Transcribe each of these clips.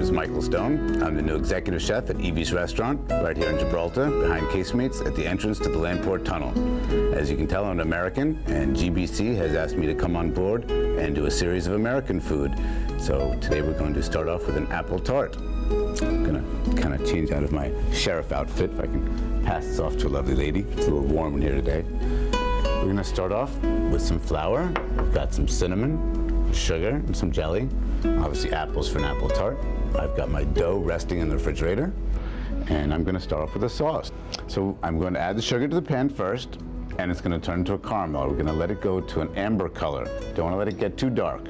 is Michael Stone. I'm the new executive chef at Evie's Restaurant, right here in Gibraltar, behind Casemates at the entrance to the Landport Tunnel. As you can tell, I'm an American, and GBC has asked me to come on board and do a series of American food. So today we're going to start off with an apple tart. I'm gonna kind of change out of my sheriff outfit, if I can pass this off to a lovely lady. It's a little warm in here today. We're gonna start off with some flour. We've got some cinnamon, sugar, and some jelly. Obviously apples for an apple tart. I've got my dough resting in the refrigerator, and I'm gonna start off with a sauce. So I'm going to add the sugar to the pan first, and it's gonna turn into a caramel. We're gonna let it go to an amber color. Don't wanna let it get too dark.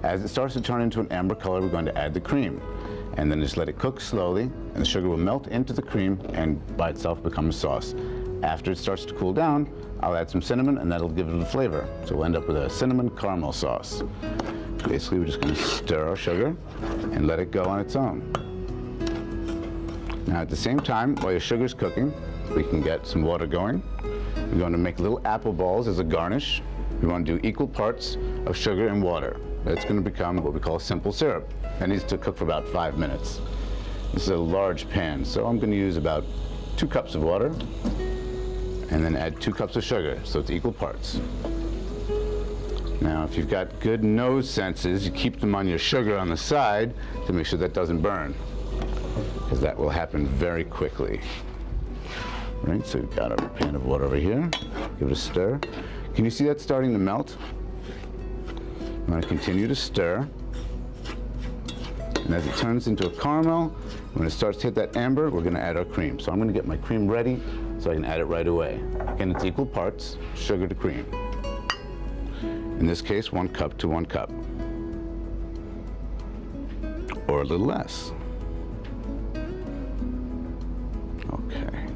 As it starts to turn into an amber color, we're going to add the cream. And then just let it cook slowly, and the sugar will melt into the cream and by itself become a sauce. After it starts to cool down, I'll add some cinnamon, and that'll give it a flavor. So we'll end up with a cinnamon caramel sauce. Basically, we're just gonna stir our sugar and let it go on its own. Now at the same time, while your sugar's cooking, we can get some water going. We're going to make little apple balls as a garnish. We want to do equal parts of sugar and water. That's going to become what we call simple syrup. That needs to cook for about 5 minutes. This is a large pan, so I'm going to use about 2 cups of water and then add 2 cups of sugar, so it's equal parts. Now, if you've got good nose senses, you keep them on your sugar on the side to make sure that doesn't burn, because that will happen very quickly. Right, so we've got our pan of water over here. Give it a stir. Can you see that starting to melt? I'm going to continue to stir. And as it turns into a caramel, when it starts to hit that amber, we're going to add our cream. So I'm going to get my cream ready so I can add it right away. Again, it's equal parts, sugar to cream. In this case, 1 cup to 1 cup. Or a little less. Okay.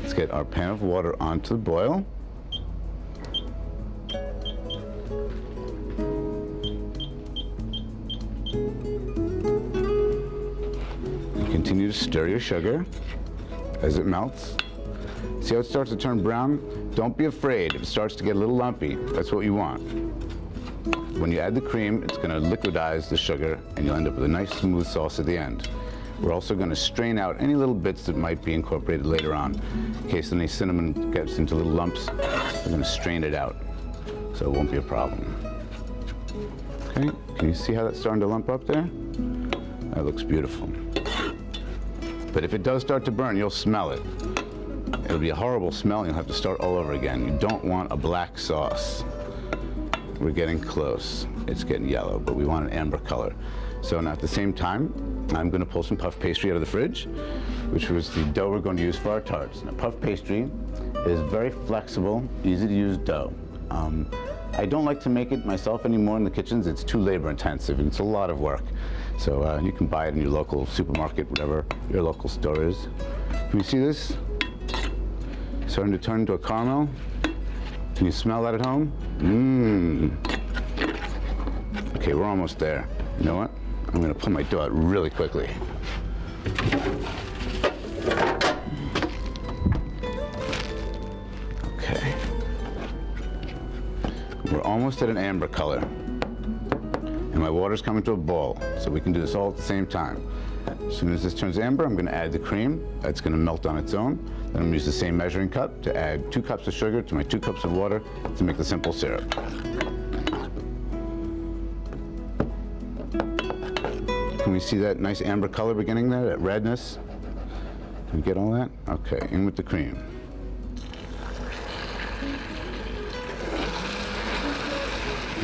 Let's get our pan of water onto the boil. Continue to stir your sugar as it melts. See how it starts to turn brown? Don't be afraid if it starts to get a little lumpy. That's what you want. When you add the cream, it's going to liquidize the sugar, and you'll end up with a nice smooth sauce at the end. We're also going to strain out any little bits that might be incorporated later on. In case any cinnamon gets into little lumps, we're going to strain it out, so it won't be a problem. Okay, can you see how that's starting to lump up there? That looks beautiful. But if it does start to burn, you'll smell it. It'll be a horrible smell, and you'll have to start all over again. You don't want a black sauce. We're getting close. It's getting yellow, but we want an amber color. So now at the same time, I'm going to pull some puff pastry out of the fridge, which was the dough we're going to use for our tarts. Now, puff pastry is very flexible, easy to use dough. I don't like to make it myself anymore in the kitchens. It's too labor intensive, and it's a lot of work. So you can buy it in your local supermarket, whatever your local store is. Can you see this? Starting to turn into a caramel. Can you smell that at home? Mmm. Okay, we're almost there. You know what? I'm gonna pull my dough out really quickly. Okay. We're almost at an amber color. And my water's coming to a boil, so we can do this all at the same time. As soon as this turns amber, I'm gonna add the cream. That's gonna melt on its own. Then I'm gonna use the same measuring cup to add 2 cups of sugar to my 2 cups of water to make the simple syrup. Can we see that nice amber color beginning there, that redness? Can we get all that? Okay, in with the cream.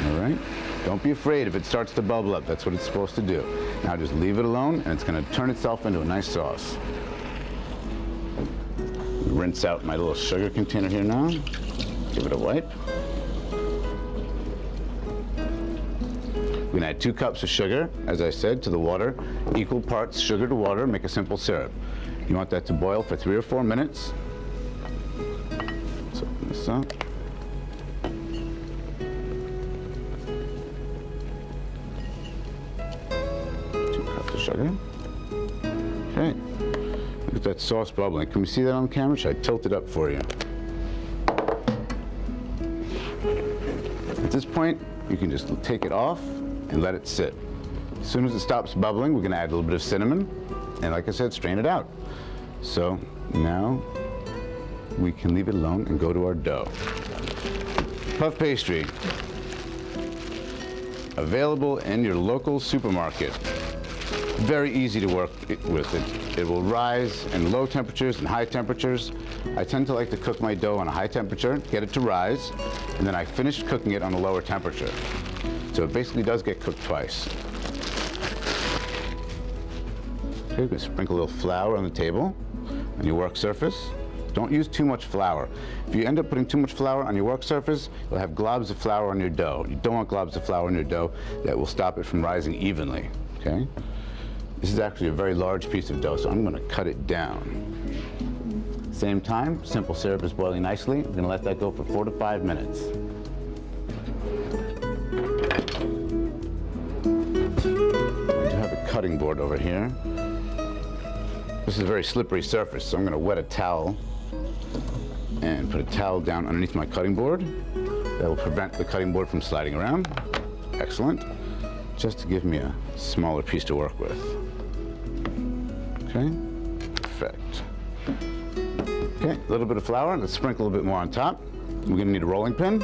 All right. Don't be afraid if it starts to bubble up. That's what it's supposed to do. Now just leave it alone, and it's going to turn itself into a nice sauce. Rinse out my little sugar container here now. Give it a wipe. We're going to add 2 cups of sugar, as I said, to the water. Equal parts sugar to water, make a simple syrup. You want that to boil for 3 or 4 minutes. Let's open this up. Sugar. Okay. Look at that sauce bubbling. Can we see that on camera? Should I tilt it up for you? At this point, you can just take it off and let it sit. As soon as it stops bubbling, we're gonna add a little bit of cinnamon, and like I said, strain it out. So now we can leave it alone and go to our dough. Puff pastry, available in your local supermarket. Very easy to work with it. It will rise in low temperatures and high temperatures. I tend to like to cook my dough on a high temperature, get it to rise, and then I finish cooking it on a lower temperature. So it basically does get cooked twice. Okay, we're gonna sprinkle a little flour on the table, on your work surface. Don't use too much flour. If you end up putting too much flour on your work surface, you'll have globs of flour on your dough. You don't want globs of flour on your dough. That will stop it from rising evenly, okay? This is actually a very large piece of dough, so I'm gonna cut it down. Same time, simple syrup is boiling nicely. We're gonna let that go for 4 to 5 minutes. I do have a cutting board over here. This is a very slippery surface, so I'm going to wet a towel and put a towel down underneath my cutting board. That will prevent the cutting board from sliding around. Excellent. Just to give me a smaller piece to work with. Okay, perfect. Okay, a little bit of flour. Let's sprinkle a bit more on top. We're going to need a rolling pin.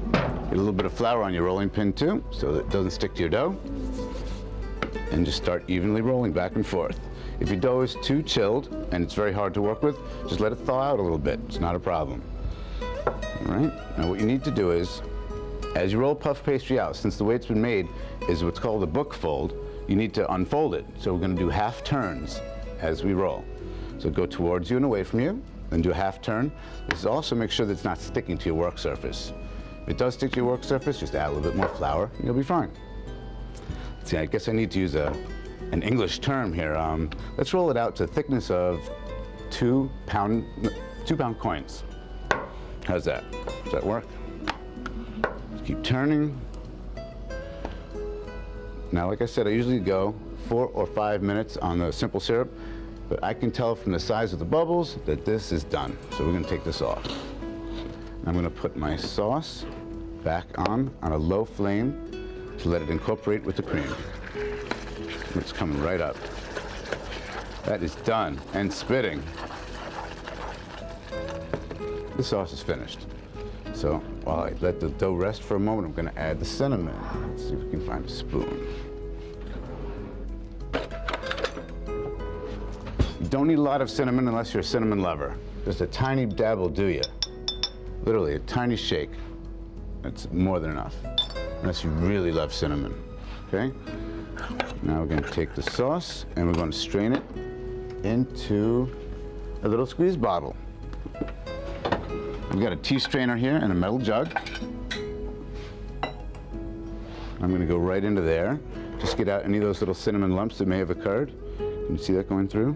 Get a little bit of flour on your rolling pin too, so that it doesn't stick to your dough. And just start evenly rolling back and forth. If your dough is too chilled and it's very hard to work with, just let it thaw out a little bit. It's not a problem. All right, now what you need to do is, as you roll puff pastry out, since the way it's been made is what's called a book fold, you need to unfold it. So we're gonna do half turns as we roll. So go towards you and away from you, then do a half turn. This is also make sure that it's not sticking to your work surface. If it does stick to your work surface, just add a little bit more flour and you'll be fine. See, I guess I need to use an English term here. Let's roll it out to the thickness of 2 pound coins. How's that? Does that work? Just keep turning. Now, like I said, I usually go 4 or 5 minutes on the simple syrup, but I can tell from the size of the bubbles that this is done. So we're gonna take this off. I'm gonna put my sauce back on a low flame to let it incorporate with the cream. It's coming right up. That is done and spitting. The sauce is finished. So while I let the dough rest for a moment, I'm going to add the cinnamon. Let's see if we can find a spoon. You don't need a lot of cinnamon unless you're a cinnamon lover. Just a tiny dab will do you. Literally a tiny shake. That's more than enough. Unless you really love cinnamon, okay? Now we're gonna take the sauce and we're gonna strain it into a little squeeze bottle. We've got a tea strainer here and a metal jug. I'm gonna go right into there. Just get out any of those little cinnamon lumps that may have occurred. Can you see that going through?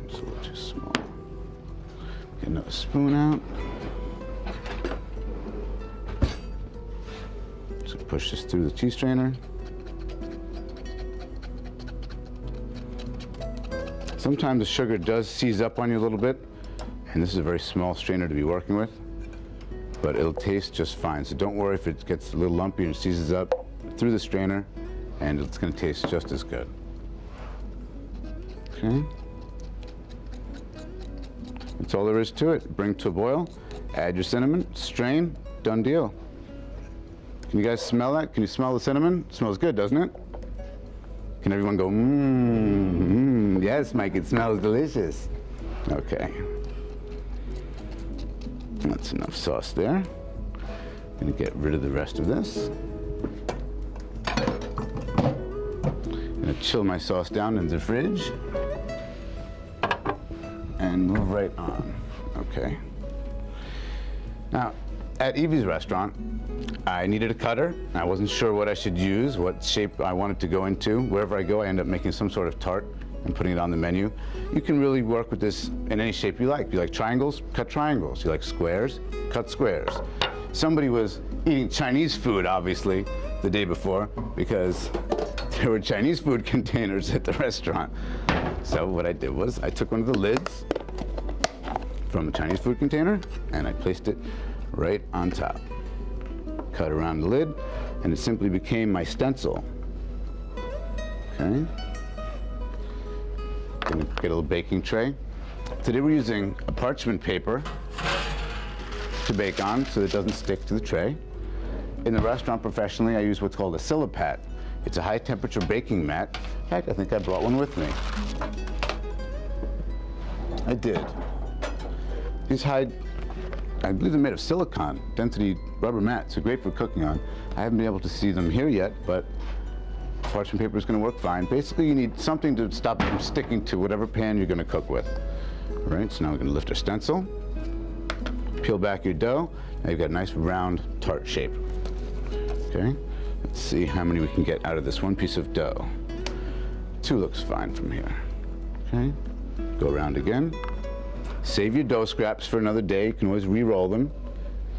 It's a little too small. Get another spoon out. Just push this through the tea strainer. Sometimes the sugar does seize up on you a little bit, and this is a very small strainer to be working with, but it'll taste just fine. So don't worry if it gets a little lumpy and seizes up through the strainer, and it's gonna taste just as good. Okay. That's all there is to it. Bring to a boil, add your cinnamon, strain, done deal. Can you guys smell that? Can you smell the cinnamon? It smells good, doesn't it? Can everyone go, mmm, yes, Mike, it smells delicious. Okay. That's enough sauce there. I'm gonna get rid of the rest of this. I'm gonna chill my sauce down in the fridge and move right on. Okay. Now, at Evie's restaurant, I needed a cutter. I wasn't sure what I should use, what shape I wanted to go into. Wherever I go, I end up making some sort of tart and putting it on the menu. You can really work with this in any shape you like. You like triangles? Cut triangles. You like squares? Cut squares. Somebody was eating Chinese food, obviously, the day before, because there were Chinese food containers at the restaurant. So what I did was I took one of the lids, from a Chinese food container, and I placed it right on top. Cut around the lid, and it simply became my stencil. Okay. Gonna get a little baking tray. Today we're using a parchment paper to bake on so that it doesn't stick to the tray. In the restaurant professionally, I use what's called a Silipat. It's a high temperature baking mat. In fact, I think I brought one with me. I did. These I believe they're made of silicone, density rubber mats. They're great for cooking on. I haven't been able to see them here yet, but parchment paper is going to work fine. Basically, you need something to stop it from sticking to whatever pan you're going to cook with. All right, so now we're going to lift our stencil, peel back your dough. Now you've got a nice round tart shape. Okay, let's see how many we can get out of this one piece of dough. 2 looks fine from here. Okay, go around again. Save your dough scraps for another day. You can always re-roll them.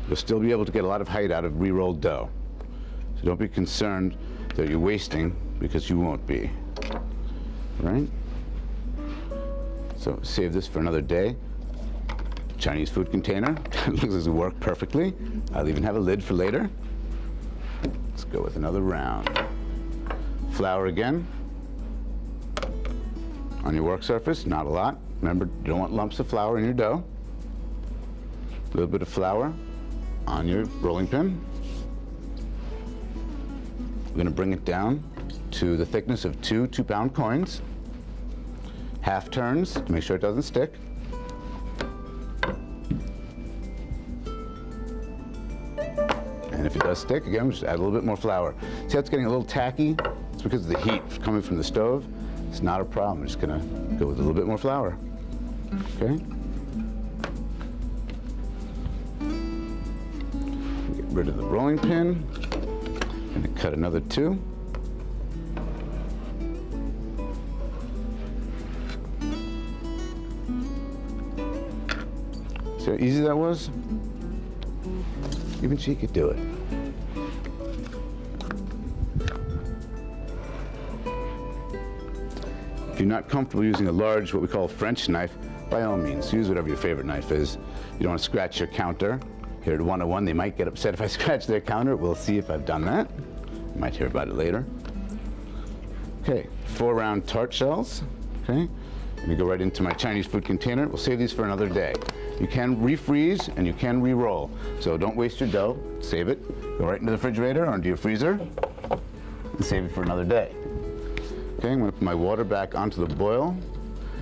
You'll still be able to get a lot of height out of re-rolled dough. So don't be concerned that you're wasting, because you won't be. All right? So save this for another day. Chinese food container. It looks like it'll work perfectly. I'll even have a lid for later. Let's go with another round. Flour again on your work surface, not a lot. Remember, you don't want lumps of flour in your dough. A little bit of flour on your rolling pin. We're going to bring it down to the thickness of 2 2-pound coins. Half turns to make sure it doesn't stick. And if it does stick, again, just add a little bit more flour. See how it's getting a little tacky? It's because of the heat coming from the stove. It's not a problem. I'm just going to go with a little bit more flour. Okay? Get rid of the rolling pin. I'm going to cut another 2. See how easy that was? Even she could do it. If you're not comfortable using a large, what we call a French knife, by all means, use whatever your favorite knife is. You don't want to scratch your counter. Here at 101, they might get upset if I scratch their counter. We'll see if I've done that. You might hear about it later. Okay, 4 round tart shells. Okay, let me go right into my Chinese food container. We'll save these for another day. You can refreeze and you can re-roll. So don't waste your dough, save it. Go right into the refrigerator or into your freezer and save it for another day. Okay, I'm going to put my water back onto the boil.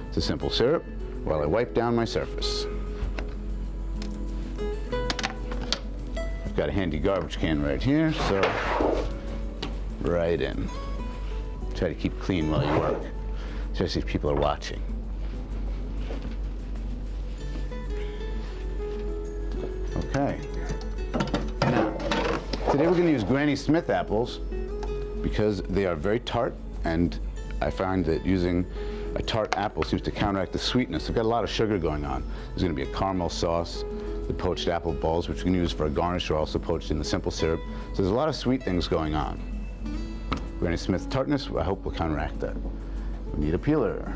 It's a simple syrup while I wipe down my surface. I've got a handy garbage can right here, so right in. Try to keep clean while you work, especially if people are watching. Okay. Now, today we're going to use Granny Smith apples because they are very tart, and I find that using a tart apple seems to counteract the sweetness. They've got a lot of sugar going on. There's going to be a caramel sauce. The poached apple balls, which we can use for a garnish, are also poached in the simple syrup. So there's a lot of sweet things going on. Granny Smith tartness, I hope, will counteract that. We need a peeler.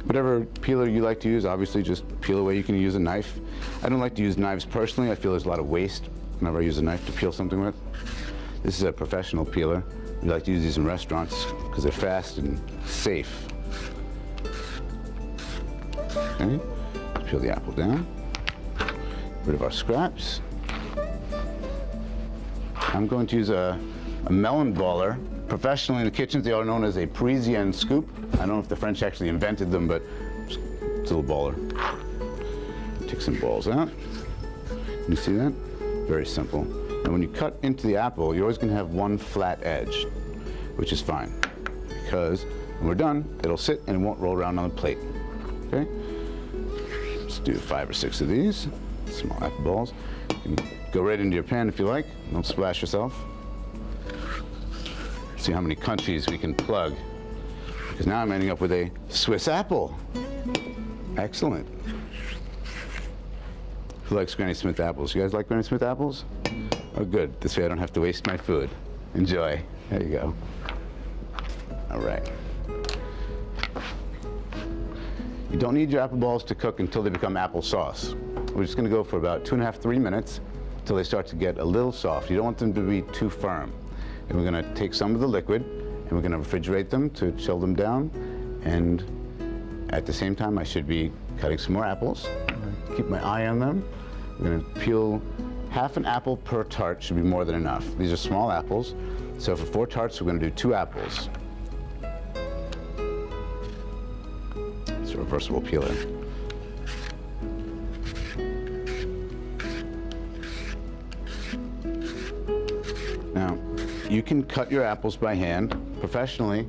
Whatever peeler you like to use, obviously just peel away. You can use a knife. I don't like to use knives personally. I feel there's a lot of waste whenever I use a knife to peel something with. This is a professional peeler. We like to use these in restaurants because they're fast and safe. Okay, let's peel the apple down. Rid of our scraps. I'm going to use a melon baller. Professionally in the kitchens, they are known as a Parisian scoop. I don't know if the French actually invented them, but it's a little baller. Take some balls out. Can you see that? Very simple. And when you cut into the apple, you're always going to have one flat edge, which is fine, because when we're done, it'll sit and it won't roll around on the plate. Okay? Let's do 5 or 6 of these small apple balls. You can go right into your pan if you like. Don't splash yourself. See how many countries we can plug, because now I'm ending up with a Swiss apple. Excellent. Who likes Granny Smith apples? You guys like Granny Smith apples? Oh, good. This way I don't have to waste my food. Enjoy. There you go. All right. You don't need your apple balls to cook until they become applesauce. We're just going to go for about 2.5 to 3 minutes until they start to get a little soft. You don't want them to be too firm. And we're going to take some of the liquid and we're going to refrigerate them to chill them down. And at the same time, I should be cutting some more apples. Keep my eye on them. We're going to peel half an apple per tart, should be more than enough. These are small apples. So for 4 tarts, we're going to do 2 apples. It's a reversible peeler. Now, you can cut your apples by hand. Professionally,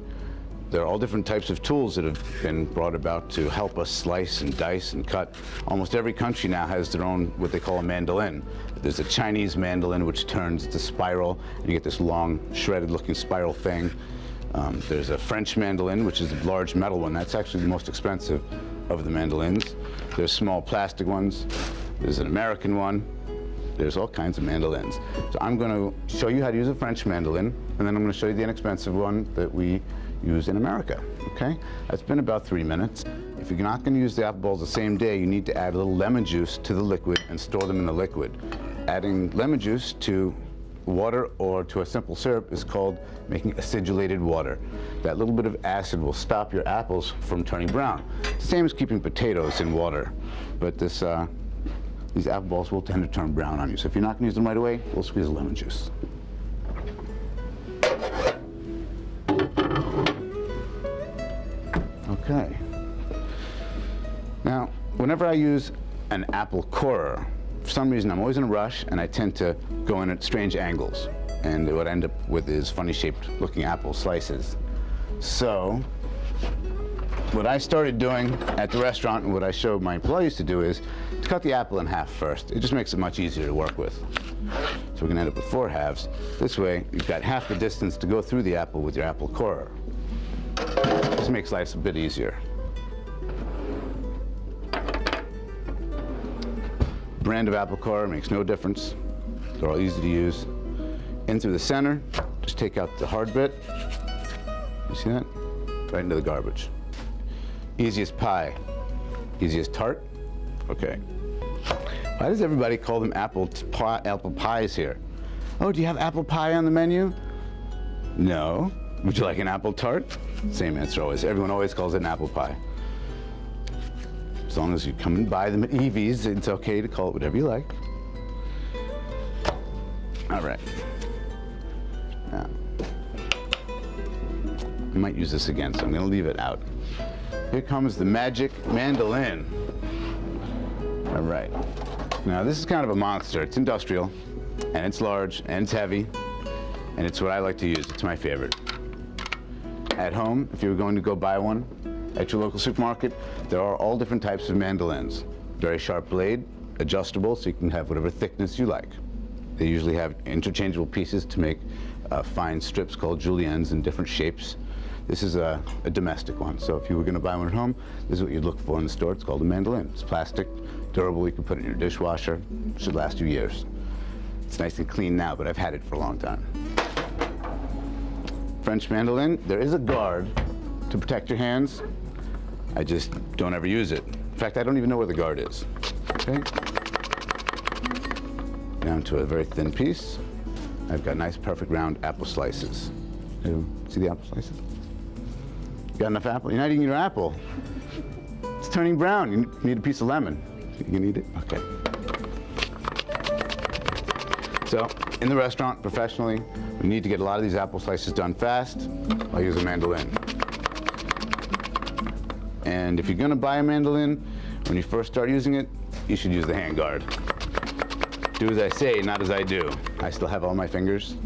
there are all different types of tools that have been brought about to help us slice and dice and cut. Almost every country now has their own, what they call a mandolin. There's a Chinese mandolin which turns to spiral, and you get this long, shredded-looking spiral thing. There's a French mandolin, which is a large metal one. That's actually the most expensive of the mandolins. There's small plastic ones. There's an American one. There's all kinds of mandolins. So I'm going to show you how to use a French mandolin, and then I'm going to show you the inexpensive one that we use in America, okay? That's been about 3 minutes. If you're not going to use the apple balls the same day, you need to add a little lemon juice to the liquid and store them in the liquid. Adding lemon juice to water or to a simple syrup is called making acidulated water. That little bit of acid will stop your apples from turning brown. It's the same as keeping potatoes in water, but these apple balls will tend to turn brown on you. So if you're not going to use them right away, we'll squeeze a lemon juice. Okay. Now, whenever I use an apple corer, for some reason I'm always in a rush and I tend to go in at strange angles. And what I end up with is funny shaped looking apple slices. So, what I started doing at the restaurant and what I showed my employees to do is to cut the apple in half first. It just makes it much easier to work with. So we're gonna end up with 4 halves. This way, you've got half the distance to go through the apple with your apple corer. This makes life a bit easier. Brand of apple corer makes no difference. They're all easy to use. In through the center, just take out the hard bit. You see that? Right into the garbage. Easiest pie. Easiest tart? Okay. Why does everybody call them apple pies here? Oh, do you have apple pie on the menu? No. Would you like an apple tart? Same answer always. Everyone always calls it an apple pie. As long as you come and buy them at Evie's, it's okay to call it whatever you like. All right. Now, I might use this again, so I'm going to leave it out. Here comes the magic mandolin. All right. Now, this is kind of a monster. It's industrial, and it's large, and it's heavy, and it's what I like to use. It's my favorite. At home, if you were going to go buy one at your local supermarket, there are all different types of mandolins. Very sharp blade, adjustable, so you can have whatever thickness you like. They usually have interchangeable pieces to make fine strips called juliennes in different shapes. This is a domestic one, so if you were going to buy one at home, this is what you'd look for in the store. It's called a mandolin. It's plastic, durable, you can put it in your dishwasher. It should last you years. It's nice and clean now, but I've had it for a long time. French mandolin, there is a guard to protect your hands. I just don't ever use it. In fact, I don't even know where the guard is. Okay? Down to a very thin piece. I've got nice, perfect round apple slices. See the apple slices? Got enough apple? You're not eating your apple. It's turning brown. You need a piece of lemon. You can eat it? Okay. So, in the restaurant, professionally, we need to get a lot of these apple slices done fast. I'll use a mandolin. And if you're going to buy a mandolin, when you first start using it, you should use the hand guard. Do as I say, not as I do. I still have all my fingers,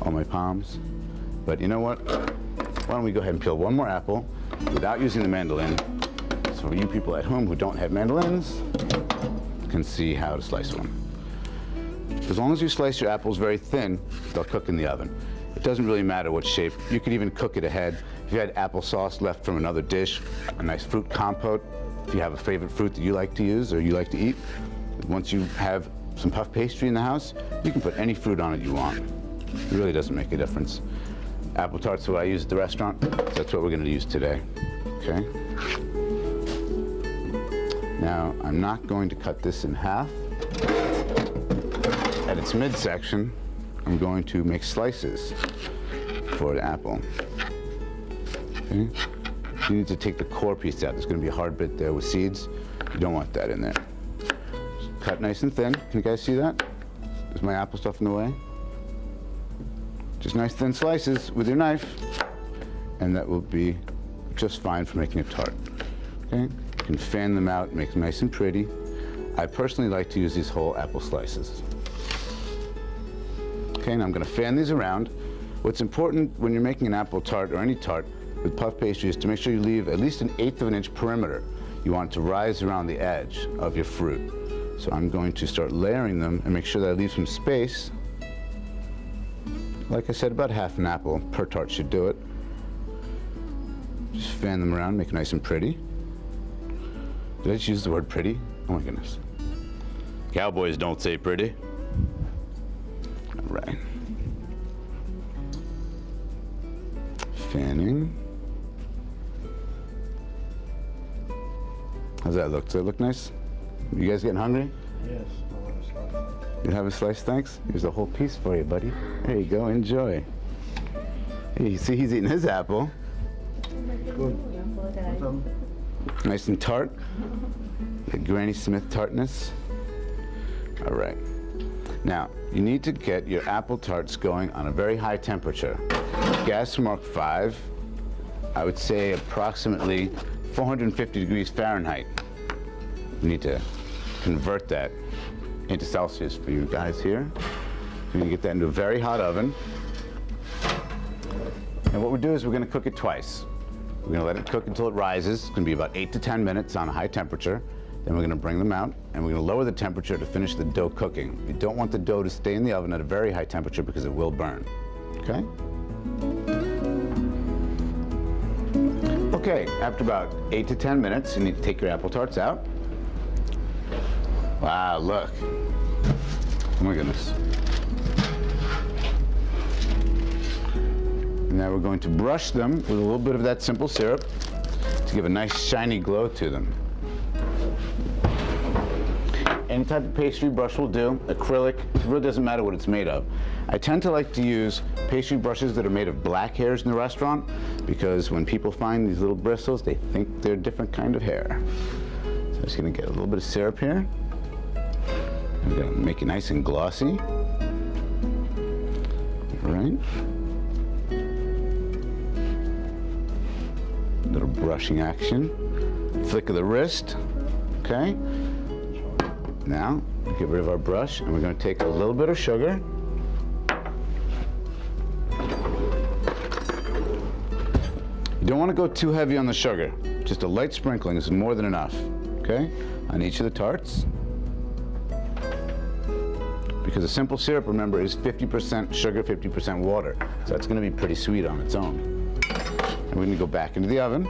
all my palms. But you know what? Why don't we go ahead and peel one more apple without using the mandolin, so for you people at home who don't have mandolins can see how to slice one. As long as you slice your apples very thin, they'll cook in the oven. It doesn't really matter what shape. You could even cook it ahead. If you had applesauce left from another dish, a nice fruit compote, if you have a favorite fruit that you like to use or you like to eat, once you have some puff pastry in the house, you can put any fruit on it you want. It really doesn't make a difference. Apple tarts are what I use at the restaurant, so that's what we're going to use today. Okay? Now, I'm not going to cut this in half. At its midsection, I'm going to make slices for the apple. Okay? You need to take the core piece out. There's going to be a hard bit there with seeds. You don't want that in there. Just cut nice and thin. Can you guys see that? Is my apple stuff in the way? Just nice thin slices with your knife, and that will be just fine for making a tart. Okay? You can fan them out, make them nice and pretty. I personally like to use these whole apple slices. Okay, now I'm going to fan these around. What's important when you're making an apple tart or any tart with puff pastry is to make sure you leave at least 1/8 of an inch perimeter. You want it to rise around the edge of your fruit. So I'm going to start layering them and make sure that I leave some space. Like I said, about half an apple per tart should do it. Just fan them around, make it nice and pretty. Did I just use the word pretty? Oh my goodness. Cowboys don't say pretty. All right. Fanning. How's that look? Does that look nice? You guys getting hungry? Yes, I want a slice. You have a slice, thanks? Here's a whole piece for you, buddy. There you go, enjoy. Hey, you see he's eating his apple. Good. Nice and tart. The Granny Smith tartness. All right. Now, you need to get your apple tarts going on a very high temperature. Gas mark 5, I would say approximately 450 degrees Fahrenheit. You need to convert that into Celsius for you guys here. You're gonna get that into a very hot oven. And what we do is we're gonna cook it twice. We're gonna let it cook until it rises. It's gonna be about 8 to 10 minutes on a high temperature. Then we're gonna bring them out and we're gonna lower the temperature to finish the dough cooking. You don't want the dough to stay in the oven at a very high temperature because it will burn, okay? Okay, after about 8 to 10 minutes, you need to take your apple tarts out. Wow, look. Oh my goodness. Now we're going to brush them with a little bit of that simple syrup to give a nice shiny glow to them. Any type of pastry brush will do, acrylic, it really doesn't matter what it's made of. I tend to like to use pastry brushes that are made of black hairs in the restaurant because when people find these little bristles, they think they're a different kind of hair. So I'm just gonna get a little bit of syrup here. I'm gonna make it nice and glossy. All right. Little brushing action. Flick of the wrist, okay? Now, get rid of our brush, and we're going to take a little bit of sugar. You don't want to go too heavy on the sugar. Just a light sprinkling is more than enough, okay? On each of the tarts. Because a simple syrup, remember, is 50% sugar, 50% water. So that's going to be pretty sweet on its own. And we're going to go back into the oven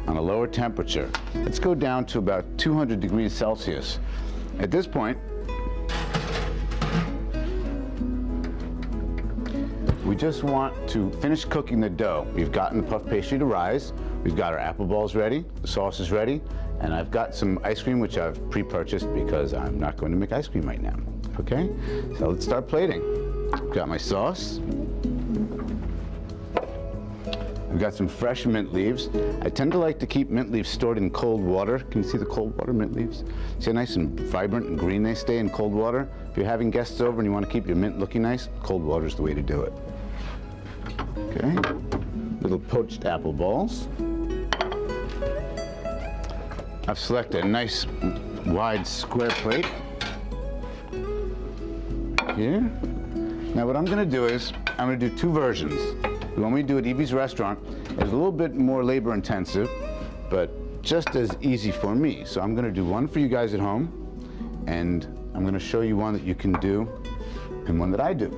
on a lower temperature. Let's go down to about 200 degrees Celsius. At this point, we just want to finish cooking the dough. We've gotten the puff pastry to rise. We've got our apple balls ready. The sauce is ready. And I've got some ice cream, which I've pre-purchased because I'm not going to make ice cream right now. Okay? So let's start plating. I've got my sauce. We've got some fresh mint leaves. I tend to like to keep mint leaves stored in cold water. Can you see the cold water mint leaves? See how nice and vibrant and green they stay in cold water? If you're having guests over and you want to keep your mint looking nice, cold water is the way to do it. Okay, little poached apple balls. I've selected a nice wide square plate here. Now what I'm gonna do is, I'm gonna do 2 versions. The one we do at Evie's restaurant is a little bit more labor intensive, but just as easy for me. So I'm gonna do one for you guys at home, and I'm gonna show you one that you can do, and one that I do.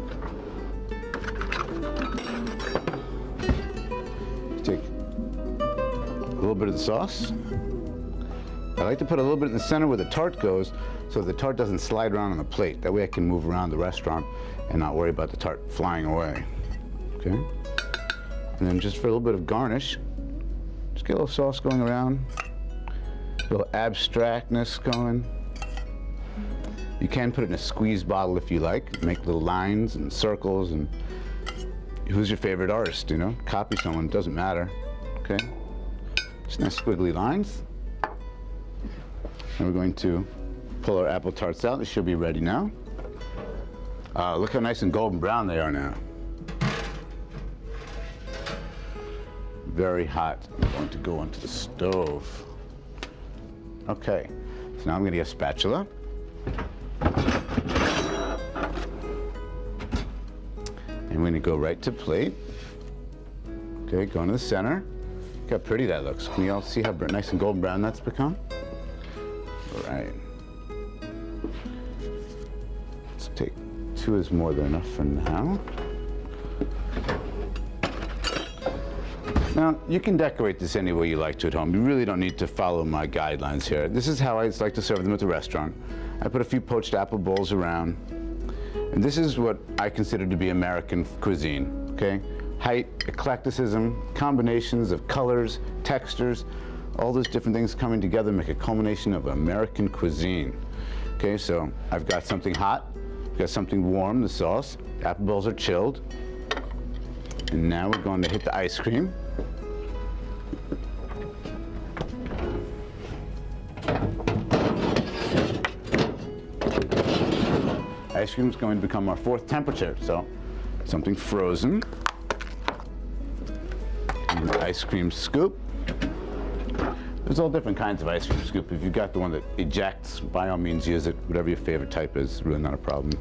Take a little bit of the sauce. I like to put a little bit in the center where the tart goes, so the tart doesn't slide around on the plate. That way I can move around the restaurant and not worry about the tart flying away. Okay? And then just for a little bit of garnish, just get a little sauce going around. little abstractness going. You can put it in a squeeze bottle if you like. Make little lines and circles. And who's your favorite artist? You know, copy someone. Doesn't matter. Okay. Just nice squiggly lines. And we're going to pull our apple tarts out. They should be ready now. Look how nice and golden brown they are now. Very hot. I'm going to go onto the stove. Okay, so now I'm going to get a spatula. And we're going to go right to plate. Okay, go into the center. Look how pretty that looks. Can you all see how nice and golden brown that's become? All right. Let's take 2 is more than enough for now. Now, you can decorate this any way you like to at home. You really don't need to follow my guidelines here. This is how I like to serve them at the restaurant. I put a few poached apple bowls around. And this is what I consider to be American cuisine, okay? Height, eclecticism, combinations of colors, textures, all those different things coming together make a culmination of American cuisine. Okay, so I've got something hot, I've got something warm, the sauce. Apple bowls are chilled. And now we're going to hit the ice cream. Ice cream is going to become our 4th temperature, so something frozen. And the ice cream scoop. There's all different kinds of ice cream scoop. If you've got the one that ejects, by all means use it. Whatever your favorite type is, really not a problem.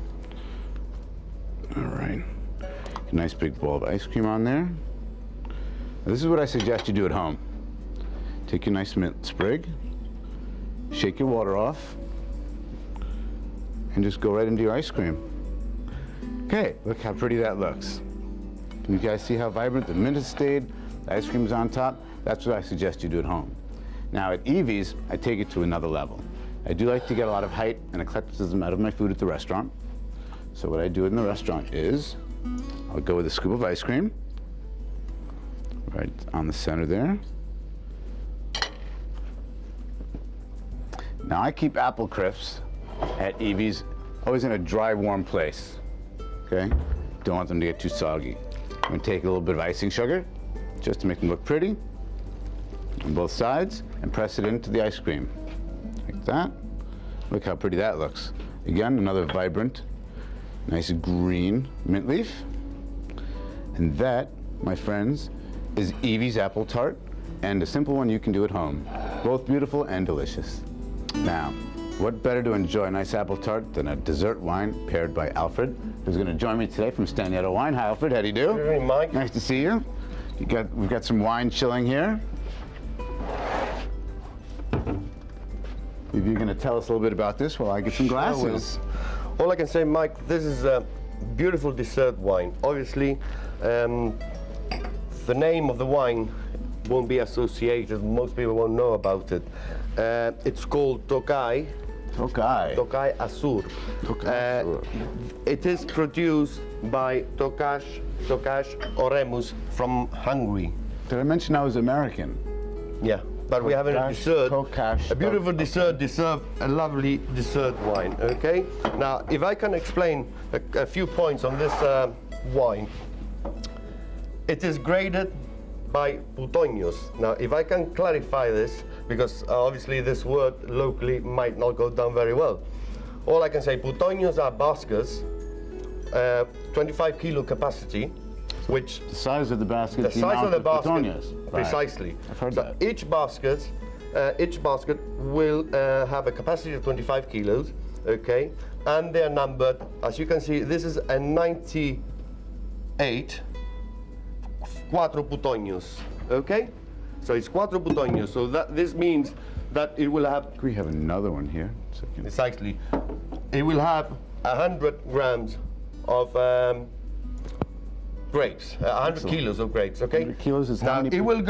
All right, a nice big bowl of ice cream on there. Now, this is what I suggest you do at home. Take your nice mint sprig, shake your water off, and just go right into your ice cream. Okay, look how pretty that looks. Can you guys see how vibrant the mint has stayed? The ice cream's on top. That's what I suggest you do at home. Now at Evie's, I take it to another level. I do like to get a lot of height and eclecticism out of my food at the restaurant. So what I do in the restaurant is, I'll go with a scoop of ice cream, right on the center there. Now I keep apple crisps at Evie's always in a dry, warm place, okay? Don't want them to get too soggy. I'm gonna take a little bit of icing sugar, just to make them look pretty, on both sides, and press it into the ice cream, like that. Look how pretty that looks. Again, another vibrant, nice green mint leaf. And that, my friends, is Evie's apple tart, and a simple one you can do at home. Both beautiful and delicious. Now, what better to enjoy a nice apple tart than a dessert wine paired by Alfred, who's going to join me today from Stanietto Wine. Hi, Alfred. How do you do? Good evening, Mike. Nice to see you. We've got some wine chilling here. If you're going to tell us a little bit about this while I get some glasses. All I can say, Mike, this is a beautiful dessert wine. Obviously, the name of the wine won't be associated. Most people won't know about it. It's called Tokaj. Tokaj Azur. It is produced by Tokash Oremus from Hungary. Did I mention I was American? Yeah, but we have a dessert, Tokash. a beautiful dessert, deserve a lovely dessert wine, okay? Now, if I can explain a few points on this wine. It is graded by Putoños. Now, if I can clarify this, because obviously this word locally might not go down very well. All I can say, Putoños are baskets, 25 kilo capacity, which The size of the basket. the size of the basket, Putoños. precisely. Right. I've heard So that. each basket will have a capacity of 25 kilos, okay? And they're numbered, as you can see, this is a 98 cuatro putoños, okay? So it's cuatro putoños, so this means that it will have, We have another one here. precisely, it will have 100 grams of grapes, 100 Excellent. kilos of grapes, okay? 100 kilos is how Now, many it will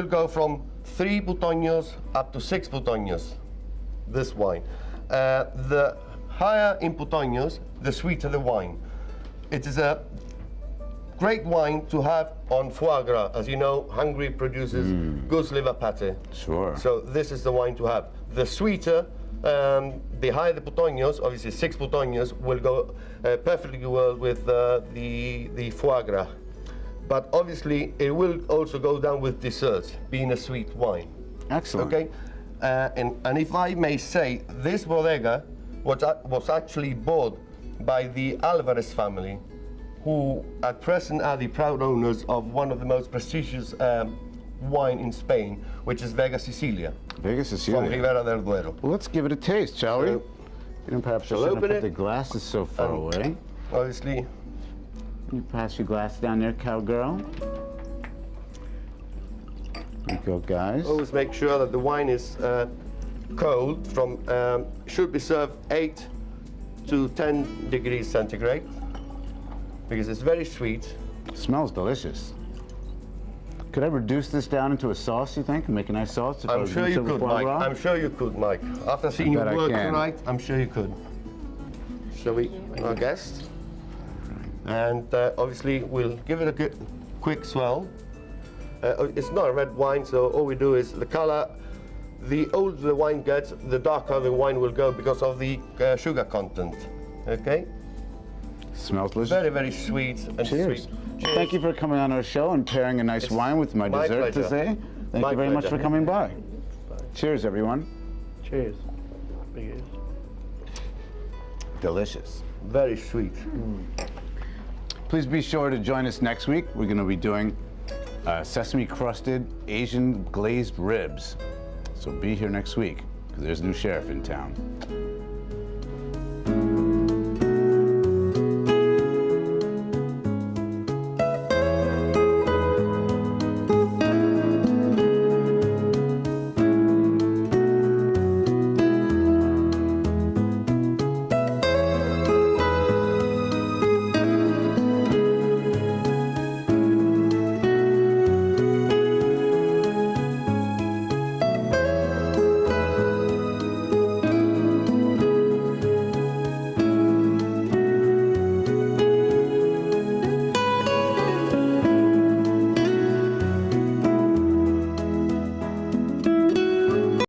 go from 3 putoños up to 6 putoños, this wine. The higher in putoños, the sweeter the wine. It is a great wine to have on foie gras. As you know, Hungary produces goose liver pate. Sure. So this is the wine to have. The sweeter, the higher the putoños, obviously 6 putoños will go perfectly well with the foie gras. But obviously it will also go down with desserts, being a sweet wine. Excellent. Okay, and if I may say, this bodega was actually bought by the Alvarez family, who at present are the proud owners of one of the most prestigious wine in Spain, which is Vega Sicilia, Vega from Sicilia. Ribera del Duero. Well, let's give it a taste, shall we? So, You know, perhaps I shall shouldn't open put it? the glasses so far away. Obviously, You pass your glass down there, cowgirl. There you go, guys. always make sure that the wine is cold. Should be served 8 to 10 degrees centigrade, because it's very sweet. Smells delicious. Could I reduce this down into a sauce, you think, and make a nice sauce? If I I'm was sure gonna you serve it could, foie Mike. gras? I'm sure you could, Mike. After seeing you bet I work can. tonight, I'm sure you could. Shall we, our guest? And obviously, we'll give it a good, quick swell. It's not a red wine, so all we do is the color. The older the wine gets, the darker the wine will go because of the sugar content. Okay? Smells delicious. Very, very sweet and Cheers. sweet. Thank you for coming on our show and pairing a nice wine with my my dessert pleasure. today. Thank My you very much pleasure. for coming by. Cheers, everyone. Cheers. Big ears. Delicious. Very sweet. Please be sure to join us next week. We're going to be doing sesame crusted Asian glazed ribs. So be here next week because there's a new sheriff in town.